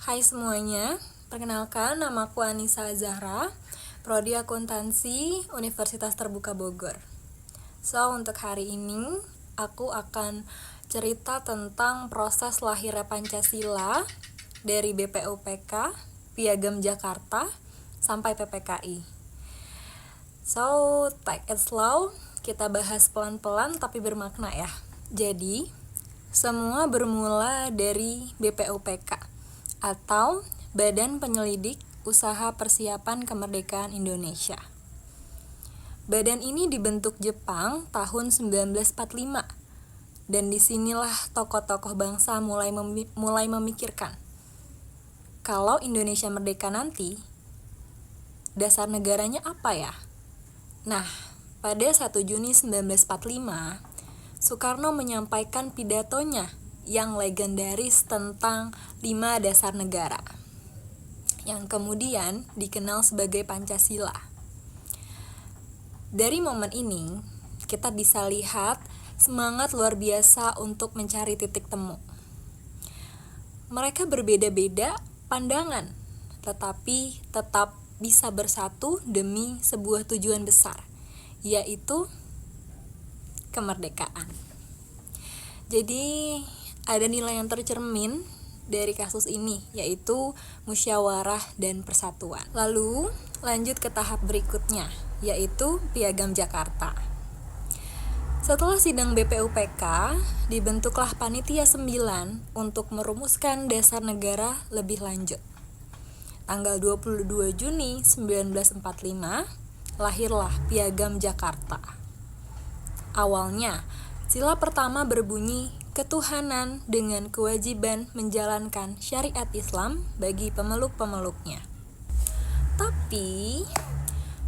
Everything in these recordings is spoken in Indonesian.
Hai semuanya, perkenalkan namaku Anissa Zahra, Prodi Akuntansi Universitas Terbuka Bogor. Untuk hari ini, aku akan cerita tentang proses lahirnya Pancasila dari BPUPK, Piagam Jakarta, sampai PPKI. Take it slow, kita bahas pelan-pelan tapi bermakna ya. Jadi, semua bermula dari BPUPK atau Badan Penyelidik Usaha Persiapan Kemerdekaan Indonesia. Badan ini dibentuk Jepang tahun 1945, dan disinilah tokoh-tokoh bangsa mulai memikirkan, kalau Indonesia merdeka nanti, dasar negaranya apa ya? Nah, pada 1 Juni 1945, Soekarno menyampaikan pidatonya yang legendaris tentang 5 dasar negara, yang kemudian dikenal sebagai Pancasila. Dari momen ini, kita bisa lihat semangat luar biasa untuk mencari titik temu. Mereka berbeda-beda pandangan, tetapi tetap bisa bersatu demi sebuah tujuan besar, yaitu kemerdekaan. Jadi, ada nilai yang tercermin dari kasus ini, yaitu musyawarah dan persatuan. Lalu, lanjut ke tahap berikutnya, yaitu Piagam Jakarta. Setelah sidang BPUPK, dibentuklah Panitia 9 untuk merumuskan dasar negara lebih lanjut. Tanggal 22 Juni 1945, lahirlah Piagam Jakarta. Awalnya, sila pertama berbunyi ketuhanan dengan kewajiban menjalankan syariat Islam bagi pemeluk-pemeluknya. Tapi,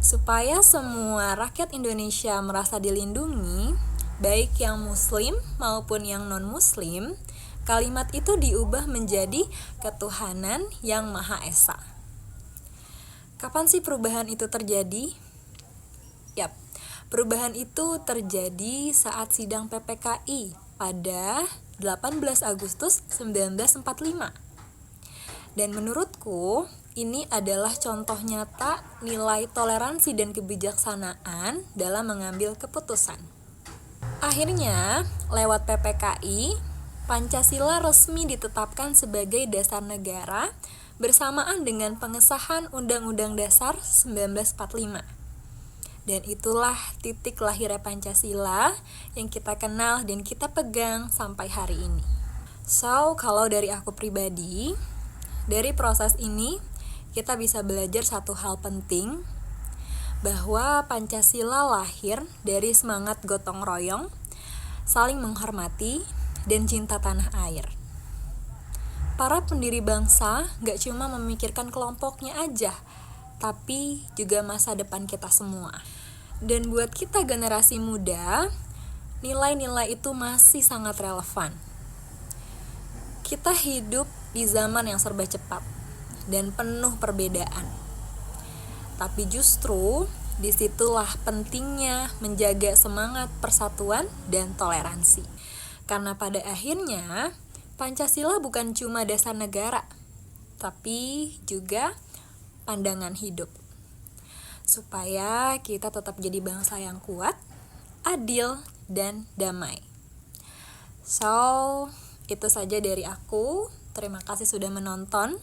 supaya semua rakyat Indonesia merasa dilindungi, baik yang muslim maupun yang non-muslim, kalimat itu diubah menjadi ketuhanan yang Maha Esa. Kapan sih perubahan itu terjadi? Perubahan itu terjadi saat sidang PPKI pada 18 Agustus 1945. Dan menurutku, ini adalah contoh nyata nilai toleransi dan kebijaksanaan dalam mengambil keputusan. Akhirnya, lewat PPKI, Pancasila resmi ditetapkan sebagai dasar negara bersamaan dengan pengesahan Undang-Undang Dasar 1945. Dan itulah titik lahirnya Pancasila yang kita kenal dan kita pegang sampai hari ini. Kalau dari aku pribadi, dari proses ini kita bisa belajar satu hal penting, bahwa Pancasila lahir dari semangat gotong royong, saling menghormati, dan cinta tanah air. Para pendiri bangsa gak cuma memikirkan kelompoknya aja, tapi juga masa depan kita semua. Dan buat kita generasi muda, nilai-nilai itu masih sangat relevan. Kita hidup di zaman yang serba cepat dan penuh perbedaan. Tapi justru disitulah pentingnya menjaga semangat persatuan dan toleransi. Karena pada akhirnya, Pancasila bukan cuma dasar negara, tapi juga pandangan hidup. Supaya kita tetap jadi bangsa yang kuat, adil, dan damai. Itu saja dari aku. Terima kasih sudah menonton.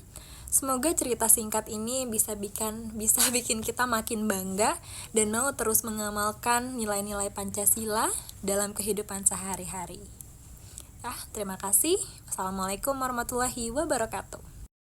Semoga cerita singkat ini bisa bikin kita makin bangga dan mau terus mengamalkan nilai-nilai Pancasila dalam kehidupan sehari-hari. Terima kasih. Wassalamualaikum warahmatullahi wabarakatuh.